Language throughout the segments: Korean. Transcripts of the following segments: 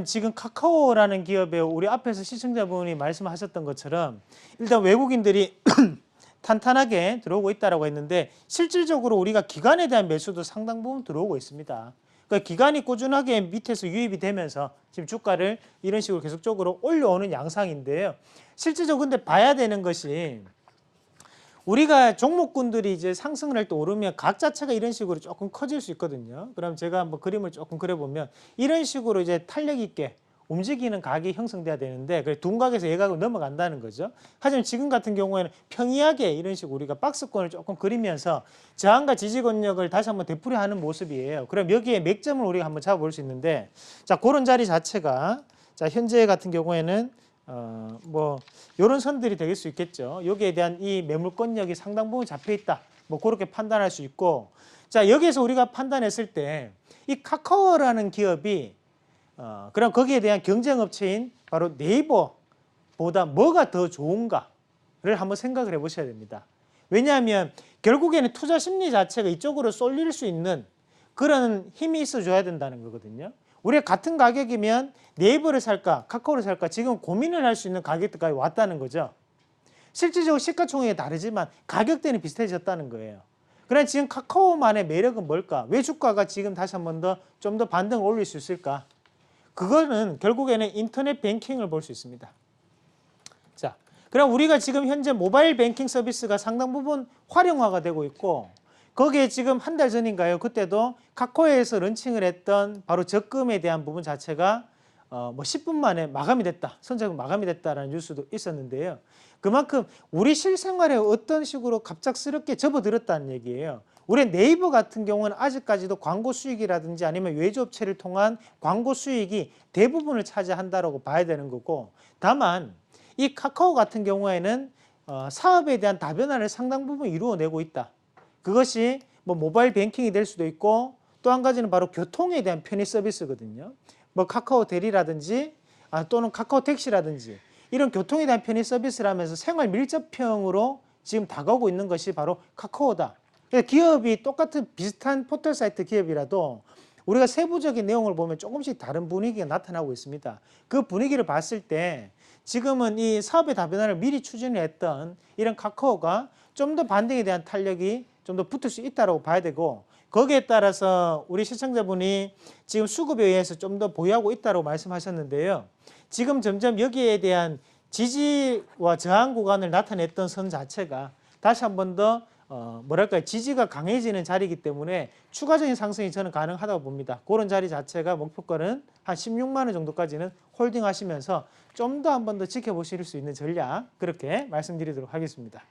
지금 카카오라는 기업에 우리 앞에서 시청자분이 말씀하셨던 것처럼 일단 외국인들이 탄탄하게 들어오고 있다고 했는데 실질적으로 우리가 기관에 대한 매수도 상당 부분 들어오고 있습니다. 그러니까 기관이 꾸준하게 밑에서 유입이 되면서 지금 주가를 이런 식으로 계속적으로 올려오는 양상인데요. 실질적으로 근데 봐야 되는 것이 우리가 종목군들이 이제 상승을 할 때 오르면 각 자체가 이런 식으로 조금 커질 수 있거든요. 그럼 제가 한번 그림을 조금 그려보면 이런 식으로 이제 탄력 있게 움직이는 각이 형성돼야 되는데 그래 둔각에서 예각으로 넘어간다는 거죠. 하지만 지금 같은 경우에는 평이하게 이런 식으로 우리가 박스권을 조금 그리면서 저항과 지지 권역을 다시 한번 되풀이하는 모습이에요. 그럼 여기에 맥점을 우리가 한번 잡아볼 수 있는데 자 그런 자리 자체가 자 현재 같은 경우에는 뭐 이런 선들이 될 수 있겠죠. 여기에 대한 이 매물권역이 상당 부분 잡혀 있다. 뭐 그렇게 판단할 수 있고 자 여기에서 우리가 판단했을 때 이 카카오라는 기업이 그럼 거기에 대한 경쟁업체인 바로 네이버보다 뭐가 더 좋은가를 한번 생각을 해보셔야 됩니다. 왜냐하면 결국에는 투자 심리 자체가 이쪽으로 쏠릴 수 있는 그런 힘이 있어줘야 된다는 거거든요. 우리가 같은 가격이면 네이버를 살까 카카오를 살까 지금 고민을 할 수 있는 가격대까지 왔다는 거죠. 실질적으로 시가총액이 다르지만 가격대는 비슷해졌다는 거예요. 그럼 지금 카카오만의 매력은 뭘까? 왜 주가가 지금 다시 한 번 더 좀 더 반등을 올릴 수 있을까? 그거는 결국에는 인터넷 뱅킹을 볼 수 있습니다. 자, 그럼 우리가 지금 현재 모바일 뱅킹 서비스가 상당 부분 활용화가 되고 있고 거기에 지금 한 달 전인가요? 그때도 카카오에서 런칭을 했던 바로 적금에 대한 부분 자체가 뭐 10분 만에 마감이 됐다. 선적은 마감이 됐다라는 뉴스도 있었는데요. 그만큼 우리 실생활에 어떤 식으로 갑작스럽게 접어들었다는 얘기예요. 우리 네이버 같은 경우는 아직까지도 광고 수익이라든지 아니면 외주업체를 통한 광고 수익이 대부분을 차지한다라고 봐야 되는 거고 다만 이 카카오 같은 경우에는 사업에 대한 다변화를 상당 부분 이루어내고 있다. 그것이 뭐 모바일 뱅킹이 될 수도 있고 또 한 가지는 바로 교통에 대한 편의 서비스거든요. 뭐 카카오 대리라든지 또는 카카오 택시라든지 이런 교통에 대한 편의 서비스라면서 생활 밀접형으로 지금 다가오고 있는 것이 바로 카카오다. 기업이 똑같은 비슷한 포털 사이트 기업이라도 우리가 세부적인 내용을 보면 조금씩 다른 분위기가 나타나고 있습니다. 그 분위기를 봤을 때 지금은 이 사업의 다변화를 미리 추진을 했던 이런 카카오가 좀 더 반등에 대한 탄력이 좀 더 붙을 수 있다고 봐야 되고 거기에 따라서 우리 시청자분이 지금 수급에 의해서 좀 더 보유하고 있다고 말씀하셨는데요. 지금 점점 여기에 대한 지지와 저항 구간을 나타냈던 선 자체가 다시 한 번 더 뭐랄까요 지지가 강해지는 자리이기 때문에 추가적인 상승이 저는 가능하다고 봅니다. 그런 자리 자체가 목표가는 한 16만 원 정도까지는 홀딩하시면서 좀 더 한 번 더 지켜보실 수 있는 전략 그렇게 말씀드리도록 하겠습니다.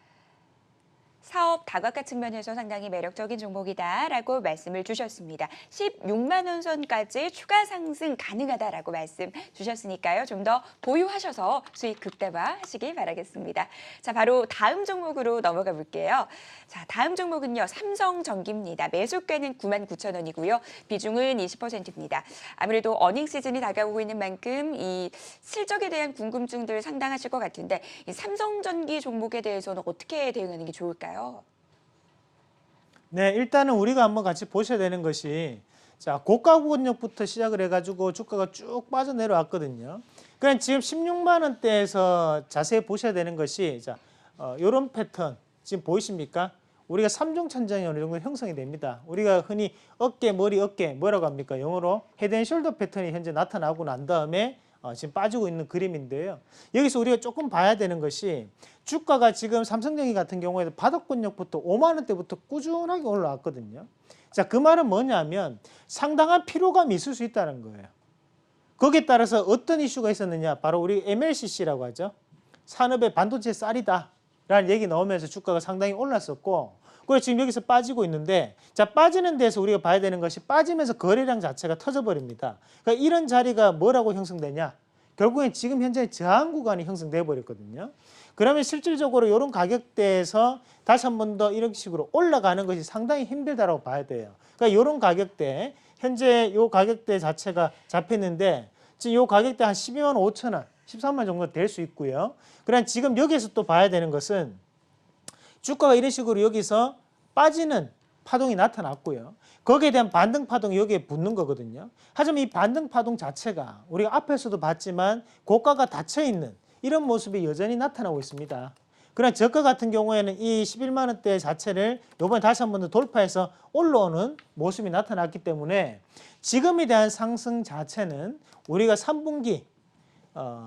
사업 다각화 측면에서 상당히 매력적인 종목이다라고 말씀을 주셨습니다. 16만 원 선까지 추가 상승 가능하다라고 말씀 주셨으니까요. 좀 더 보유하셔서 수익 극대화하시길 바라겠습니다. 자, 바로 다음 종목으로 넘어가 볼게요. 자, 다음 종목은요. 삼성전기입니다. 매수가는 99,000원이고요. 비중은 20%입니다. 아무래도 어닝 시즌이 다가오고 있는 만큼 이 실적에 대한 궁금증들 상당하실 것 같은데 이 삼성전기 종목에 대해서는 어떻게 대응하는 게 좋을까요? 네, 일단은 우리가 한번 같이 보셔야 되는 것이 자 고가 권역부터 시작을 해가지고 주가가 쭉 빠져 내려왔거든요. 그럼 지금 16만 원대에서 자세히 보셔야 되는 것이 자 이런 패턴 지금 보이십니까? 우리가 3중 천장이 어느 정도 형성이 됩니다. 우리가 흔히 어깨, 머리, 어깨 뭐라고 합니까? 영어로 헤드앤숄더 패턴이 현재 나타나고 난 다음에 지금 빠지고 있는 그림인데요. 여기서 우리가 조금 봐야 되는 것이 주가가 지금 삼성전기 같은 경우에도 바닥권역부터 5만 원대부터 꾸준하게 올라왔거든요. 자, 그 말은 뭐냐면 상당한 피로감이 있을 수 있다는 거예요. 거기에 따라서 어떤 이슈가 있었느냐? 바로 우리 MLCC라고 하죠. 산업의 반도체 쌀이다 라는 얘기 나오면서 주가가 상당히 올랐었고 그래서 지금 여기서 빠지고 있는데 자 빠지는 데서 우리가 봐야 되는 것이 빠지면서 거래량 자체가 터져버립니다. 그러니까 이런 자리가 뭐라고 형성되냐? 결국엔 지금 현재 저항 구간이 형성돼 버렸거든요. 그러면 실질적으로 이런 가격대에서 다시 한 번 더 이런 식으로 올라가는 것이 상당히 힘들다고 봐야 돼요. 그러니까 이런 가격대 현재 이 가격대 자체가 잡혔는데 지금 이 가격대 한 12만 5천 원, 13만 정도 될 수 있고요. 그럼 지금 여기에서 또 봐야 되는 것은 주가가 이런 식으로 여기서 빠지는 파동이 나타났고요. 거기에 대한 반등 파동이 여기에 붙는 거거든요. 하지만 이 반등 파동 자체가 우리가 앞에서도 봤지만 고가가 닫혀 있는 이런 모습이 여전히 나타나고 있습니다. 그러나 저가 같은 경우에는 이 11만 원대 자체를 이번에 다시 한 번 더 돌파해서 올라오는 모습이 나타났기 때문에 지금에 대한 상승 자체는 우리가 3분기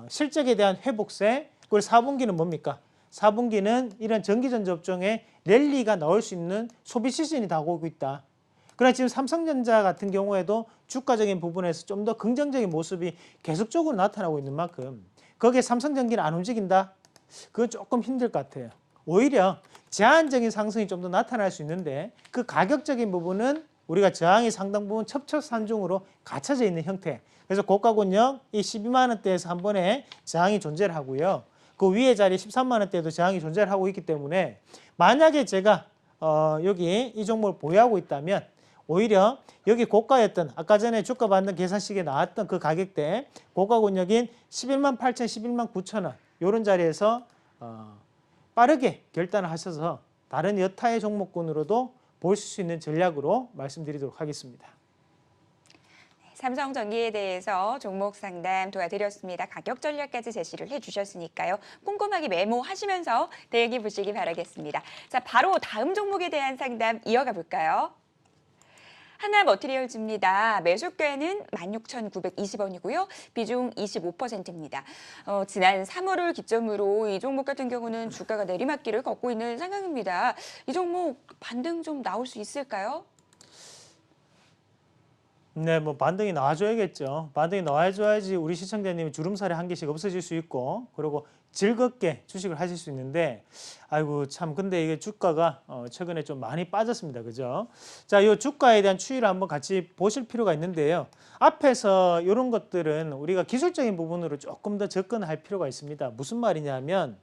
실적에 대한 회복세, 그리고 4분기는 뭡니까? 4분기는 이런 전기전 접종에 랠리가 나올 수 있는 소비 시즌이 다가오고 있다. 그러나 지금 삼성전자 같은 경우에도 주가적인 부분에서 좀 더 긍정적인 모습이 계속적으로 나타나고 있는 만큼 거기에 삼성전기는 안 움직인다? 그건 조금 힘들 것 같아요. 오히려 제한적인 상승이 좀 더 나타날 수 있는데 그 가격적인 부분은 우리가 저항이 상당 부분 첩첩산중으로 갖춰져 있는 형태. 그래서 고가군역 이 12만 원대에서 한 번에 저항이 존재를 하고요. 그 위에 자리 13만 원대에도 저항이 존재를 하고 있기 때문에 만약에 제가 여기 이 종목을 보유하고 있다면 오히려 여기 고가였던 아까 전에 주가 반등 계산식에 나왔던 그 가격대 고가군역인 11만 8천, 11만 9천 원 이런 자리에서 빠르게 결단을 하셔서 다른 여타의 종목군으로도 보실 수 있는 전략으로 말씀드리도록 하겠습니다. 삼성전기에 대해서 종목 상담 도와드렸습니다. 가격 전략까지 제시를 해주셨으니까요. 꼼꼼하게 메모하시면서 대응해 보시기 바라겠습니다. 자, 바로 다음 종목에 대한 상담 이어가 볼까요? 하나머티리얼즈입니다. 매수가는 16,920원이고요. 비중 25%입니다. 지난 3월을 기점으로 이 종목 같은 경우는 주가가 내리막길을 걷고 있는 상황입니다. 이 종목 반등 좀 나올 수 있을까요? 네, 뭐 반등이 나와줘야겠죠. 반등이 나와줘야지 우리 시청자님이 주름살이 한 개씩 없어질 수 있고, 그리고 즐겁게 주식을 하실 수 있는데, 아이고 참 근데 이게 주가가 최근에 좀 많이 빠졌습니다, 그죠? 자, 이 주가에 대한 추이를 한번 같이 보실 필요가 있는데요. 앞에서 이런 것들은 우리가 기술적인 부분으로 조금 더 접근할 필요가 있습니다. 무슨 말이냐면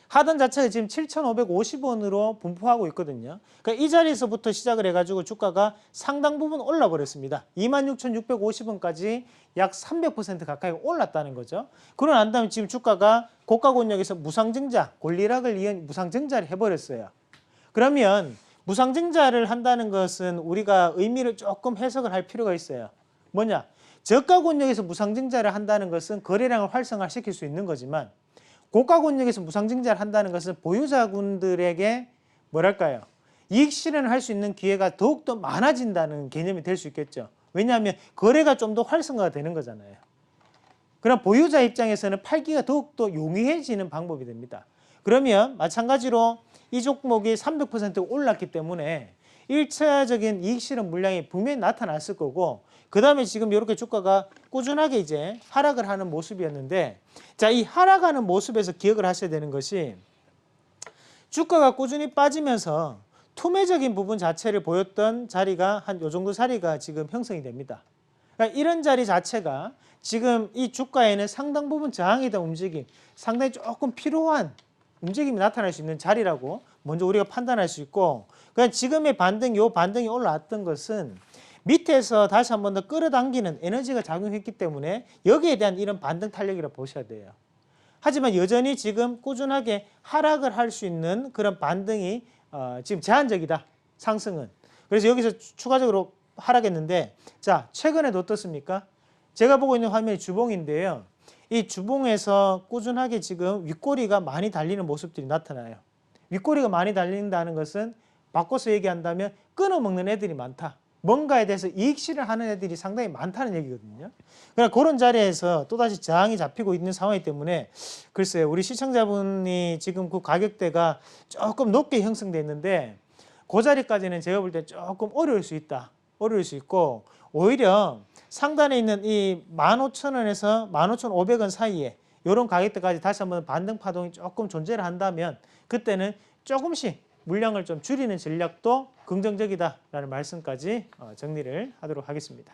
하단 자체가 지금 7,550원으로 분포하고 있거든요. 그러니까 이 자리에서부터 시작을 해가지고 주가가 상당 부분 올라 버렸습니다. 26,650원까지 약 300% 가까이 올랐다는 거죠. 그러고 난 다음에 지금 주가가 고가권역에서 무상증자, 권리락을 이은 무상증자를 해버렸어요. 그러면 무상증자를 한다는 것은 우리가 의미를 조금 해석을 할 필요가 있어요. 뭐냐? 저가권역에서 무상증자를 한다는 것은 거래량을 활성화시킬 수 있는 거지만 고가권역에서 무상증자를 한다는 것은 보유자군들에게 뭐랄까요? 이익 실현을 할 수 있는 기회가 더욱더 많아진다는 개념이 될 수 있겠죠. 왜냐하면 거래가 좀 더 활성화가 되는 거잖아요. 그럼 보유자 입장에서는 팔기가 더욱더 용이해지는 방법이 됩니다. 그러면 마찬가지로 이 종목이 300% 올랐기 때문에 1차적인 이익 실현 물량이 분명히 나타났을 거고, 그 다음에 지금 이렇게 주가가 꾸준하게 이제 하락을 하는 모습이었는데, 자, 이 하락하는 모습에서 기억을 하셔야 되는 것이 주가가 꾸준히 빠지면서 투매적인 부분 자체를 보였던 자리가 한 요 정도 자리가 지금 형성이 됩니다. 그러니까 이런 자리 자체가 지금 이 주가에는 상당 부분 저항에 대한 움직임, 상당히 조금 필요한 움직임이 나타날 수 있는 자리라고 먼저 우리가 판단할 수 있고, 그냥 지금의 반등, 요 반등이 올라왔던 것은 밑에서 다시 한 번 더 끌어당기는 에너지가 작용했기 때문에 여기에 대한 이런 반등 탄력이라고 보셔야 돼요. 하지만 여전히 지금 꾸준하게 하락을 할 수 있는 그런 반등이 지금 제한적이다, 상승은. 그래서 여기서 추가적으로 하락했는데, 자, 최근에도 어떻습니까? 제가 보고 있는 화면이 주봉인데요. 이 주봉에서 꾸준하게 지금 윗꼬리가 많이 달리는 모습들이 나타나요. 윗꼬리가 많이 달린다는 것은 바꿔서 얘기한다면 끊어먹는 애들이 많다. 뭔가에 대해서 이익 실현하는 애들이 상당히 많다는 얘기거든요. 그러나 그런 자리에서 또다시 저항이 잡히고 있는 상황이기 때문에 글쎄요, 우리 시청자분이 지금 그 가격대가 조금 높게 형성돼 있는데 그 자리까지는 제가 볼 때 조금 어려울 수 있다. 어려울 수 있고, 오히려 상단에 있는 이 15,000원에서 15,500원 사이에 이런 가격대까지 다시 한번 반등 파동이 조금 존재를 한다면 그때는 조금씩 물량을 좀 줄이는 전략도 긍정적이다라는 말씀까지 정리를 하도록 하겠습니다.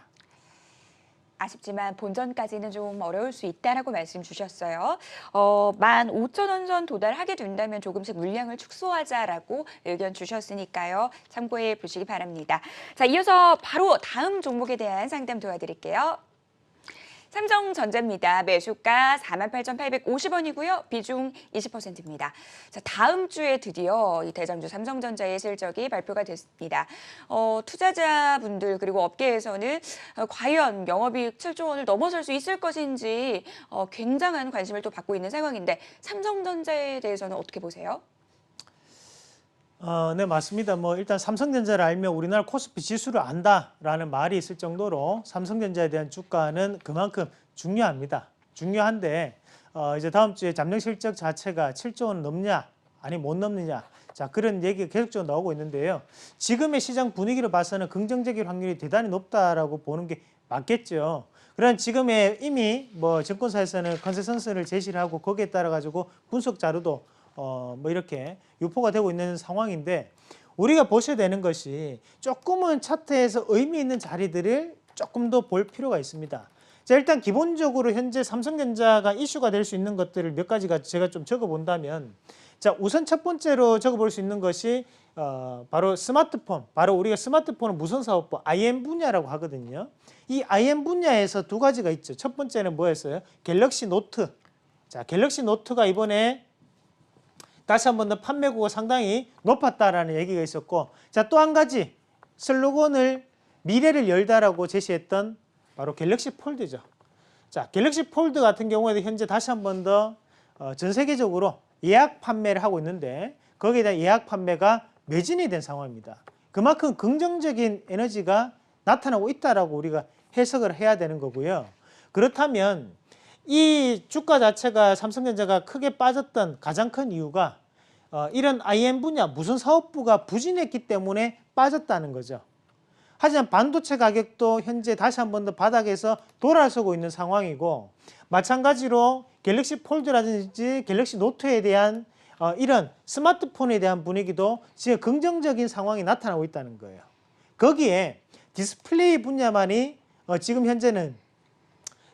아쉽지만 본전까지는 좀 어려울 수 있다라고 말씀 주셨어요. 15,000원 선 도달하게 된다면 조금씩 물량을 축소하자라고 의견 주셨으니까요. 참고해 보시기 바랍니다. 자, 이어서 바로 다음 종목에 대한 상담 도와드릴게요. 삼성전자입니다. 매수가 48,850원이고요. 비중 20%입니다. 자, 다음 주에 드디어 이 대장주 삼성전자의 실적이 발표가 됐습니다. 투자자분들 그리고 업계에서는 과연 영업이익 7조 원을 넘어설 수 있을 것인지 굉장한 관심을 또 받고 있는 상황인데 삼성전자에 대해서는 어떻게 보세요? 네, 맞습니다. 일단 삼성전자를 알면 우리나라 코스피 지수를 안다라는 말이 있을 정도로 삼성전자에 대한 주가는 그만큼 중요합니다. 중요한데 이제 다음 주에 잠정 실적 자체가 7조 원 넘냐 아니 못 넘느냐, 자 그런 얘기가 계속적으로 나오고 있는데요. 지금의 시장 분위기를 봐서는 긍정적일 확률이 대단히 높다라고 보는 게 맞겠죠. 그런 지금의 이미 증권사에서는 컨센서스를 제시를 하고 거기에 따라 가지고 분석 자료도 이렇게 유포가 되고 있는 상황인데, 우리가 보셔야 되는 것이 조금은 차트에서 의미 있는 자리들을 조금 더 볼 필요가 있습니다. 자, 일단 기본적으로 현재 삼성전자가 이슈가 될 수 있는 것들을 몇 가지가 제가 좀 적어본다면, 자 우선 첫 번째로 적어볼 수 있는 것이 바로 스마트폰, 바로 우리가 스마트폰을 무선 사업부 IM 분야라고 하거든요. 이 IM 분야에서 두 가지가 있죠. 첫 번째는 뭐였어요? 갤럭시 노트. 자, 갤럭시 노트가 이번에 다시 한 번 더 판매고가 상당히 높았다라는 얘기가 있었고, 자, 또 한 가지 슬로건을 미래를 열다라고 제시했던 바로 갤럭시 폴드죠. 자, 갤럭시 폴드 같은 경우에도 현재 다시 한 번 더 전 세계적으로 예약 판매를 하고 있는데, 거기에 대한 예약 판매가 매진이 된 상황입니다. 그만큼 긍정적인 에너지가 나타나고 있다라고 우리가 해석을 해야 되는 거고요. 그렇다면 이 주가 자체가 삼성전자가 크게 빠졌던 가장 큰 이유가 이런 IM 분야 무선 사업부가 부진했기 때문에 빠졌다는 거죠. 하지만 반도체 가격도 현재 다시 한 번 더 바닥에서 돌아서고 있는 상황이고, 마찬가지로 갤럭시 폴드라든지 갤럭시 노트에 대한 이런 스마트폰에 대한 분위기도 지금 긍정적인 상황이 나타나고 있다는 거예요. 거기에 디스플레이 분야만이 지금 현재는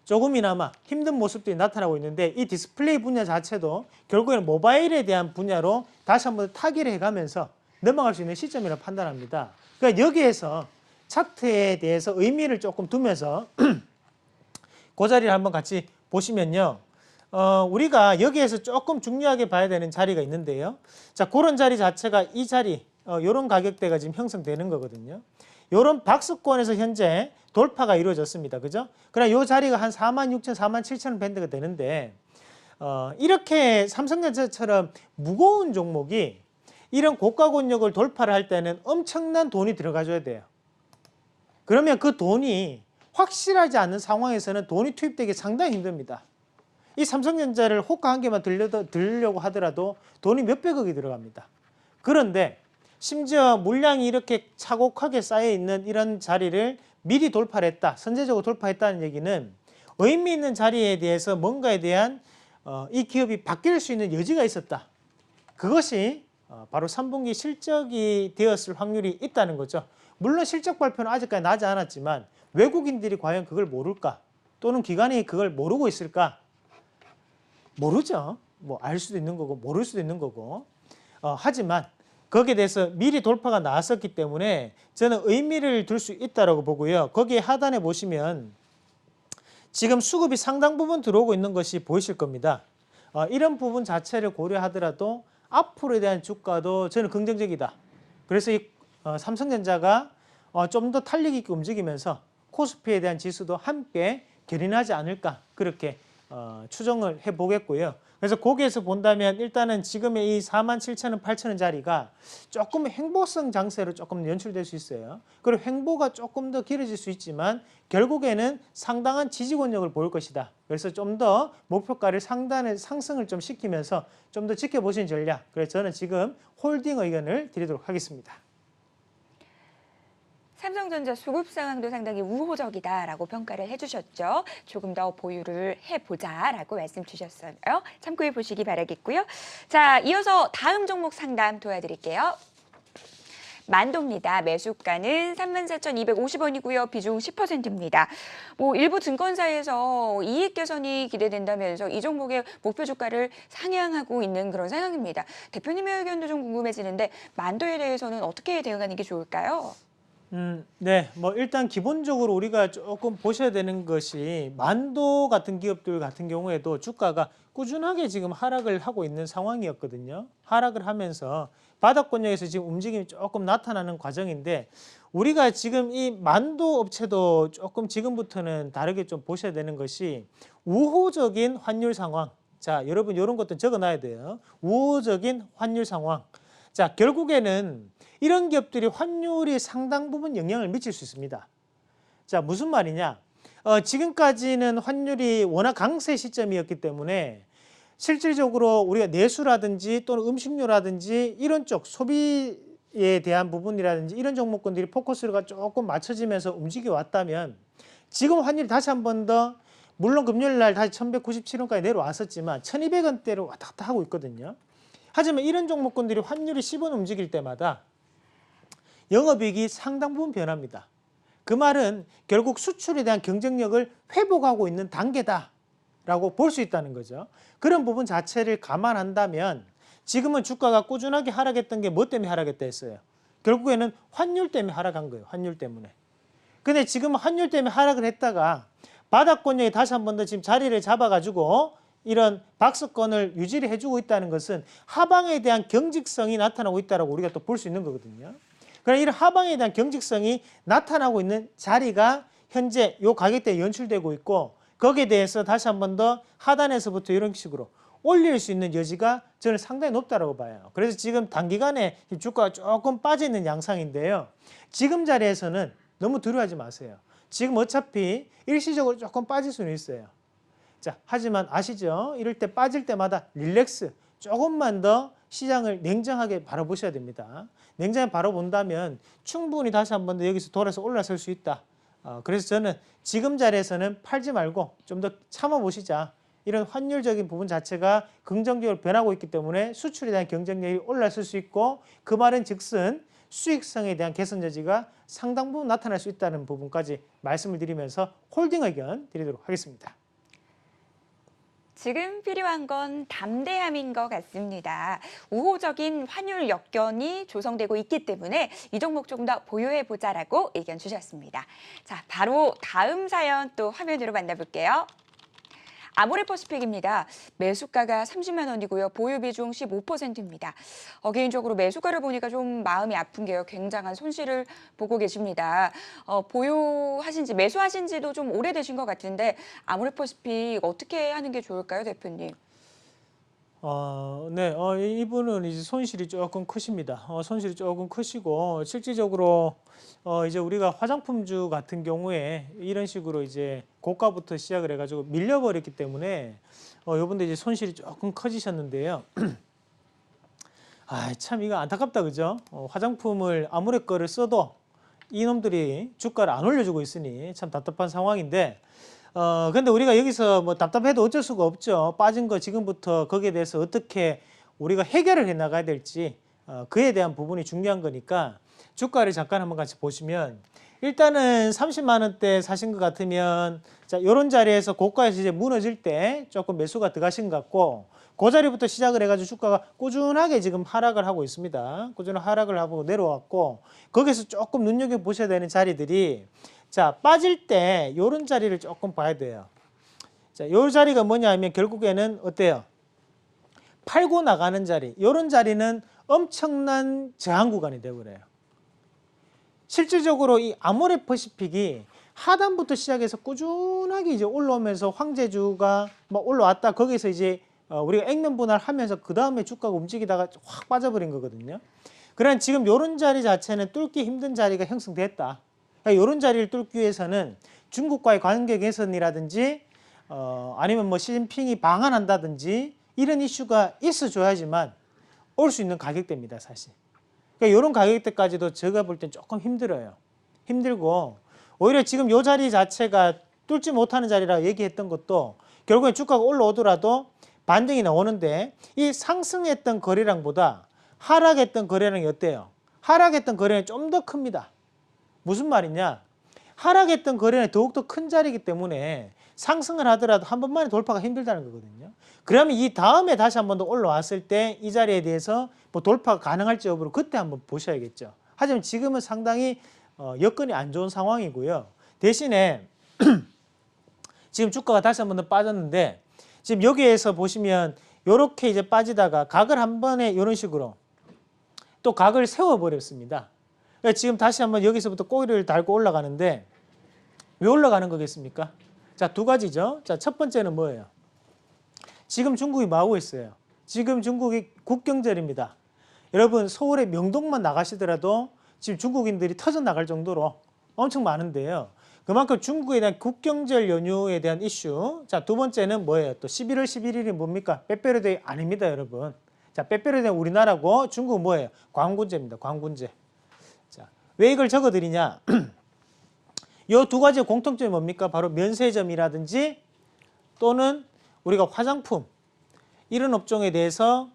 조금이나마 힘든 모습들이 나타나고 있는데, 이 디스플레이 분야 자체도 결국에는 모바일에 대한 분야로 다시 한번 타기를 해가면서 넘어갈 수 있는 시점이라고 판단합니다. 그러니까 여기에서 차트에 대해서 의미를 조금 두면서 그 자리를 한번 같이 보시면요. 우리가 여기에서 조금 중요하게 봐야 되는 자리가 있는데요. 자, 그런 자리 자체가 이 자리, 이런 가격대가 지금 형성되는 거거든요. 이런 박스권에서 현재 돌파가 이루어졌습니다. 그죠? 그러나 이 자리가 한 46,000, 47,000 밴드가 되는데, 이렇게 삼성전자처럼 무거운 종목이 이런 고가 권역을 돌파를 할 때는 엄청난 돈이 들어가줘야 돼요. 그러면 그 돈이 확실하지 않는 상황에서는 돈이 투입되기 상당히 힘듭니다. 이 삼성전자를 호가 한 개만 들려고 하더라도 돈이 몇백억이 들어갑니다. 그런데 심지어 물량이 이렇게 차곡하게 쌓여있는 이런 자리를 미리 돌파를 했다, 선제적으로 돌파했다는 얘기는 의미 있는 자리에 대해서 뭔가에 대한 이 기업이 바뀔 수 있는 여지가 있었다. 그것이 바로 3분기 실적이 되었을 확률이 있다는 거죠. 물론 실적 발표는 아직까지 나지 않았지만 외국인들이 과연 그걸 모를까? 또는 기관이 그걸 모르고 있을까? 모르죠. 알 수도 있는 거고 모를 수도 있는 거고. 하지만 거기에 대해서 미리 돌파가 나왔었기 때문에 저는 의미를 둘 수 있다고 보고요. 거기에 하단에 보시면 지금 수급이 상당 부분 들어오고 있는 것이 보이실 겁니다. 이런 부분 자체를 고려하더라도 앞으로에 대한 주가도 저는 긍정적이다. 그래서 이 삼성전자가 좀 더 탄력 있게 움직이면서 코스피에 대한 지수도 함께 견인하지 않을까, 그렇게 추정을 해보겠고요. 그래서 거기에서 본다면 일단은 지금의 이 47,000원, 8,000원 자리가 조금 횡보성 장세로 조금 연출될 수 있어요. 그리고 횡보가 조금 더 길어질 수 있지만 결국에는 상당한 지지 권역을 보일 것이다. 그래서 좀 더 목표가를 상단의 상승을 좀 시키면서 좀 더 지켜보시는 전략. 그래서 저는 지금 홀딩 의견을 드리도록 하겠습니다. 삼성전자 수급 상황도 상당히 우호적이다라고 평가를 해주셨죠. 조금 더 보유를 해보자라고 말씀 주셨어요. 참고해 보시기 바라겠고요. 자, 이어서 다음 종목 상담 도와드릴게요. 만도입니다. 매수가는 34,250원이고요. 비중 10%입니다. 일부 증권사에서 이익 개선이 기대된다면서 이 종목의 목표 주가를 상향하고 있는 그런 상황입니다. 대표님의 의견도 좀 궁금해지는데 만도에 대해서는 어떻게 대응하는 게 좋을까요? 네. 뭐 일단 기본적으로 우리가 조금 보셔야 되는 것이 만도 같은 기업들 같은 경우에도 주가가 꾸준하게 지금 하락을 하고 있는 상황이었거든요. 하락을 하면서 바닥권역에서 지금 움직임이 조금 나타나는 과정인데 우리가 지금 이 만도 업체도 조금 지금부터는 다르게 좀 보셔야 되는 것이 우호적인 환율 상황. 자, 여러분 이런 것도 적어놔야 돼요. 우호적인 환율 상황. 자, 결국에는 이런 기업들이 환율이 상당 부분 영향을 미칠 수 있습니다. 자, 무슨 말이냐? 지금까지는 환율이 워낙 강세 시점이었기 때문에 실질적으로 우리가 내수라든지 또는 음식료라든지 이런 쪽 소비에 대한 부분이라든지 이런 종목군들이 포커스가 조금 맞춰지면서 움직여 왔다면 지금 환율이 다시 한 번 더 물론 금요일 날 다시 1197원까지 내려왔었지만 1200원대로 왔다 갔다 하고 있거든요. 하지만 이런 종목군들이 환율이 10원 움직일 때마다 영업이익이 상당 부분 변합니다. 그 말은 결국 수출에 대한 경쟁력을 회복하고 있는 단계다라고 볼 수 있다는 거죠. 그런 부분 자체를 감안한다면 지금은 주가가 꾸준하게 하락했던 게 뭐 때문에 하락했다 했어요? 결국에는 환율 때문에 하락한 거예요. 환율 때문에. 근데 지금 환율 때문에 하락을 했다가 바닥권역에 다시 한 번 더 지금 자리를 잡아가지고 이런 박스권을 유지를 해주고 있다는 것은 하방에 대한 경직성이 나타나고 있다고 우리가 또 볼 수 있는 거거든요. 그러나 이런 하방에 대한 경직성이 나타나고 있는 자리가 현재 이 가격대에 연출되고 있고 거기에 대해서 다시 한 번 더 하단에서부터 이런 식으로 올릴 수 있는 여지가 저는 상당히 높다고 봐요. 그래서 지금 단기간에 주가가 조금 빠져 있는 양상인데요. 지금 자리에서는 너무 두려워하지 마세요. 지금 어차피 일시적으로 조금 빠질 수는 있어요. 자, 하지만 아시죠? 이럴 때 빠질 때마다 릴렉스, 조금만 더 시장을 냉정하게 바라보셔야 됩니다. 냉정하게 바라본다면 충분히 다시 한 번 더 여기서 돌아서 올라설 수 있다. 그래서 저는 지금 자리에서는 팔지 말고 좀 더 참아보시자. 이런 환율적인 부분 자체가 긍정적으로 변하고 있기 때문에 수출에 대한 경쟁력이 올라설 수 있고 그 말은 즉슨 수익성에 대한 개선 여지가 상당 부분 나타날 수 있다는 부분까지 말씀을 드리면서 홀딩 의견 드리도록 하겠습니다. 지금 필요한 건 담대함인 것 같습니다. 우호적인 환율 역견이 조성되고 있기 때문에 이 종목 좀 더 보유해보자라고 의견 주셨습니다. 자, 바로 다음 사연 또 화면으로 만나볼게요. 아모레퍼시픽입니다. 매수가가 30만 원이고요. 보유 비중 15%입니다. 개인적으로 매수가를 보니까 좀 마음이 아픈 게요. 굉장한 손실을 보고 계십니다. 보유하신 지, 매수하신 지도 좀 오래되신 것 같은데 아모레퍼시픽 어떻게 하는 게 좋을까요, 대표님? 네, 이분은 이제 손실이 조금 크십니다. 손실이 조금 크시고 실질적으로 이제 우리가 화장품주 같은 경우에 이런 식으로 이제 고가부터 시작을 해가지고 밀려버렸기 때문에 요번에 이제 손실이 조금 커지셨는데요. 참 이거 안타깝다, 그죠? 화장품을 아무리 거를 써도 이놈들이 주가를 안 올려주고 있으니 참 답답한 상황인데. 근데 우리가 여기서 뭐 답답해도 어쩔 수가 없죠. 빠진 거 지금부터 거기에 대해서 어떻게 우리가 해결을 해 나가야 될지 그에 대한 부분이 중요한 거니까 주가를 잠깐 한번 같이 보시면 일단은 30만 원대 사신 것 같으면 자, 요런 자리에서 고가에서 이제 무너질 때 조금 매수가 들어가신 것 같고 그 자리부터 시작을 해가지고 주가가 꾸준하게 지금 하락을 하고 있습니다. 꾸준히 하락을 하고 내려왔고 거기서 조금 눈여겨보셔야 되는 자리들이 자, 빠질 때 요런 자리를 조금 봐야 돼요. 자, 요 자리가 뭐냐 하면 결국에는 어때요? 팔고 나가는 자리. 요런 자리는 엄청난 저항 구간이 되어버려요. 실질적으로 이 아모레퍼시픽이 하단부터 시작해서 꾸준하게 이제 올라오면서 황제주가 뭐 올라왔다. 거기서 이제 우리가 액면 분할하면서 그 다음에 주가가 움직이다가 확 빠져버린 거거든요. 그러나 지금 요런 자리 자체는 뚫기 힘든 자리가 형성됐다. 이런 자리를 뚫기 위해서는 중국과의 관계 개선이라든지 아니면 뭐 시진핑이 방한한다든지 이런 이슈가 있어줘야지만 올 수 있는 가격대입니다, 사실. 그러니까 이런 가격대까지도 제가 볼 땐 조금 힘들어요. 힘들고 오히려 지금 이 자리 자체가 뚫지 못하는 자리라고 얘기했던 것도 결국에 주가가 올라오더라도 반등이 나오는데 이 상승했던 거래량보다 하락했던 거래량이 어때요? 하락했던 거래량이 좀 더 큽니다. 무슨 말이냐? 하락했던 거래는 더욱더 큰 자리이기 때문에 상승을 하더라도 한 번만에 돌파가 힘들다는 거거든요. 그러면 이 다음에 다시 한 번 더 올라왔을 때 이 자리에 대해서 뭐 돌파가 가능할지 여부를 그때 한번 보셔야겠죠. 하지만 지금은 상당히 여건이 안 좋은 상황이고요. 대신에 지금 주가가 다시 한 번 더 빠졌는데 지금 여기에서 보시면 이렇게 이제 빠지다가 각을 한 번에 이런 식으로 또 각을 세워버렸습니다. 그러니까 지금 다시 한번 여기서부터 꼬리를 달고 올라가는데 왜 올라가는 거겠습니까? 자, 두 가지죠. 자, 첫 번째는 뭐예요? 지금 중국이 뭐 하고 있어요? 지금 중국이 국경절입니다. 여러분 서울의 명동만 나가시더라도 지금 중국인들이 터져 나갈 정도로 엄청 많은데요. 그만큼 중국에 대한 국경절 연휴에 대한 이슈. 자, 두 번째는 뭐예요? 또 11월 11일이 뭡니까? 빼빼로데이 아닙니다, 여러분. 자, 빼빼로데이 우리나라고 중국은 뭐예요? 광군제입니다. 광군제. 자, 왜 이걸 적어드리냐? 이 두 가지의 공통점이 뭡니까? 바로 면세점이라든지 또는 우리가 화장품 이런 업종에 대해서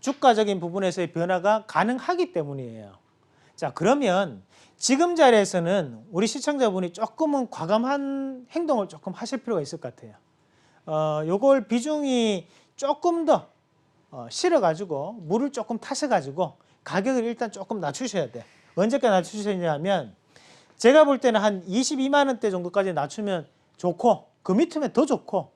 주가적인 부분에서의 변화가 가능하기 때문이에요. 자, 그러면 지금 자리에서는 우리 시청자분이 조금은 과감한 행동을 조금 하실 필요가 있을 것 같아요. 요걸 비중이 조금 더 실어가지고 물을 조금 타셔가지고 가격을 일단 조금 낮추셔야 돼. 언제까지 낮추시냐면 제가 볼 때는 한 22만 원대 정도까지 낮추면 좋고 그 밑이면 더 좋고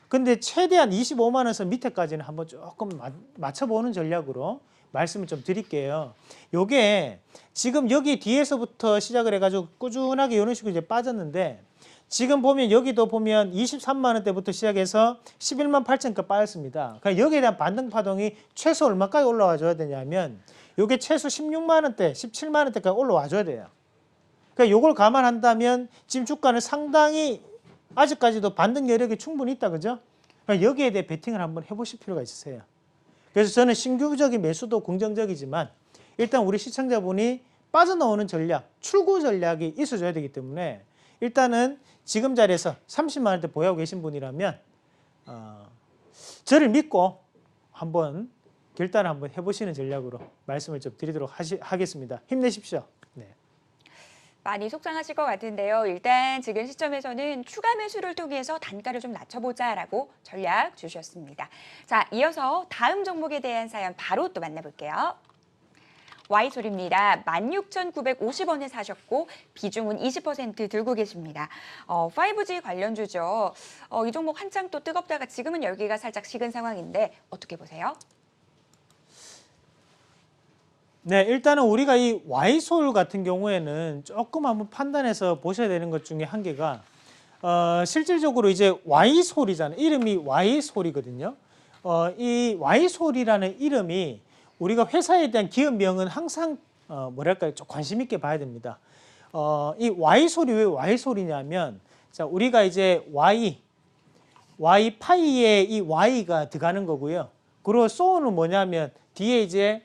근데 최대한 25만 원에서 밑에까지는 한번 조금 맞춰보는 전략으로 말씀을 좀 드릴게요. 요게 지금 여기 뒤에서부터 시작을 해가지고 꾸준하게 이런 식으로 이제 빠졌는데 지금 보면 여기도 보면 23만 원대부터 시작해서 11만 8천까지 빠졌습니다. 그러니까 여기에 대한 반등 파동이 최소 얼마까지 올라와 줘야 되냐면 요게 최소 16만 원대, 17만 원대까지 올라와 줘야 돼요. 그러니까 요걸 감안한다면 지금 주가는 상당히 아직까지도 반등 여력이 충분히 있다, 그죠? 그러니까 여기에 대해 베팅을 한번 해보실 필요가 있으세요. 그래서 저는 신규적인 매수도 긍정적이지만 일단 우리 시청자분이 빠져나오는 전략, 출구 전략이 있어줘야 되기 때문에 일단은 지금 자리에서 30만 원대 보유하고 계신 분이라면 저를 믿고 한번 결단을 한번 해보시는 전략으로 말씀을 좀 드리도록 하겠습니다. 힘내십시오. 네. 많이 속상하실 것 같은데요. 일단 지금 시점에서는 추가 매수를 통해서 단가를 좀 낮춰보자라고 전략 주셨습니다. 자, 이어서 다음 종목에 대한 사연 바로 또 만나볼게요. Y솔입니다. 16,950원에 사셨고 비중은 20% 들고 계십니다. 5G 관련주죠. 이 종목 한창 또 뜨겁다가 지금은 열기가 살짝 식은 상황인데 어떻게 보세요? 네, 일단은 우리가 이 Y솔 같은 경우에는 조금 한번 판단해서 보셔야 되는 것 중에 한 개가 실질적으로 이제 Y솔이잖아요. 이름이 Y솔이거든요. 이 Y솔이라는 이름이 우리가 회사에 대한 기업명은 항상 뭐랄까요, 좀 관심 있게 봐야 됩니다. 이 Y솔이 왜 Y솔이냐면 자, 우리가 이제 Y파이에 이 Y가 들어가는 거고요. 그리고 소우는 뭐냐면 뒤에 이제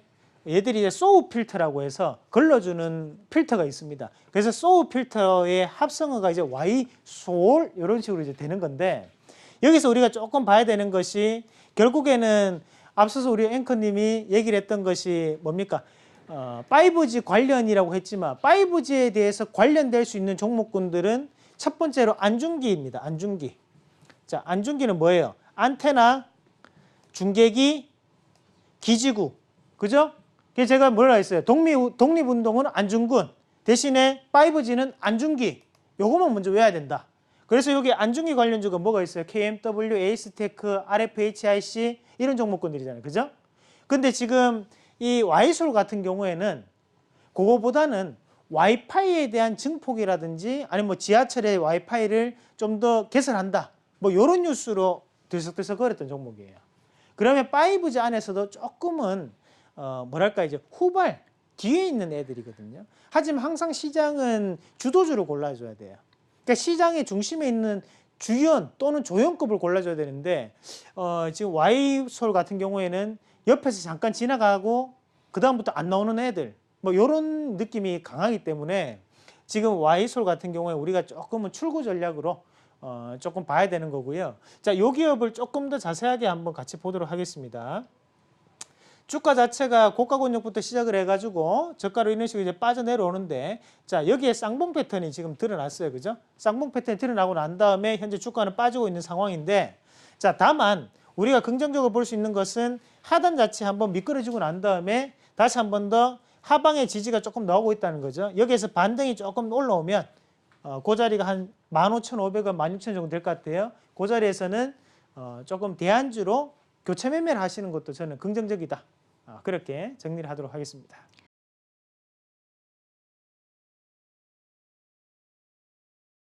얘들이 이제 소우 필터라고 해서 걸러주는 필터가 있습니다. 그래서 소우 필터의 합성어가 이제 Y솔 이런 식으로 이제 되는 건데 여기서 우리가 조금 봐야 되는 것이 결국에는 앞서서 우리 앵커님이 얘기를 했던 것이 뭡니까? 5G 관련이라고 했지만 5G에 대해서 관련될 수 있는 종목군들은 첫 번째로 안중기입니다. 안중기. 자, 안중기는 뭐예요? 안테나, 중계기, 기지구. 그죠? 그래서 제가 뭐라 했어요? 독립운동은 안중근, 대신에 5G는 안중기. 요거만 먼저 외워야 된다. 그래서 여기 안중기 관련주가 뭐가 있어요? KMW, 에이스테크, RFHIC 이런 종목군들이잖아요. 그죠? 근데 지금 이 Y솔 같은 경우에는 그거보다는 와이파이에 대한 증폭이라든지 아니면 뭐 지하철의 와이파이를 좀 더 개설한다. 뭐 이런 뉴스로 들썩들썩거렸던 종목이에요. 그러면 5G 안에서도 조금은 뭐랄까 이제 후발 뒤에 있는 애들이거든요. 하지만 항상 시장은 주도주를 골라줘야 돼요. 그러니까 시장의 중심에 있는 주연 또는 조연급을 골라줘야 되는데 지금 Y솔 같은 경우에는 옆에서 잠깐 지나가고 그 다음부터 안 나오는 애들 뭐 이런 느낌이 강하기 때문에 지금 Y솔 같은 경우에 우리가 조금은 출구 전략으로 조금 봐야 되는 거고요. 자, 요 기업을 조금 더 자세하게 한번 같이 보도록 하겠습니다. 주가 자체가 고가 권역부터 시작을 해가지고 저가로 이런 식으로 이제 빠져내려오는데 자, 여기에 쌍봉 패턴이 지금 드러났어요. 그죠? 쌍봉 패턴이 드러나고 난 다음에 현재 주가는 빠지고 있는 상황인데 자, 다만 우리가 긍정적으로 볼 수 있는 것은 하단 자체 한번 미끄러지고 난 다음에 다시 한번 더 하방의 지지가 조금 나오고 있다는 거죠. 여기에서 반등이 조금 올라오면 그 자리가 한 15,500원, 16,000원 정도 될 것 같아요. 그 자리에서는 조금 대안주로 교체 매매를 하시는 것도 저는 긍정적이다. 그렇게 정리를 하도록 하겠습니다.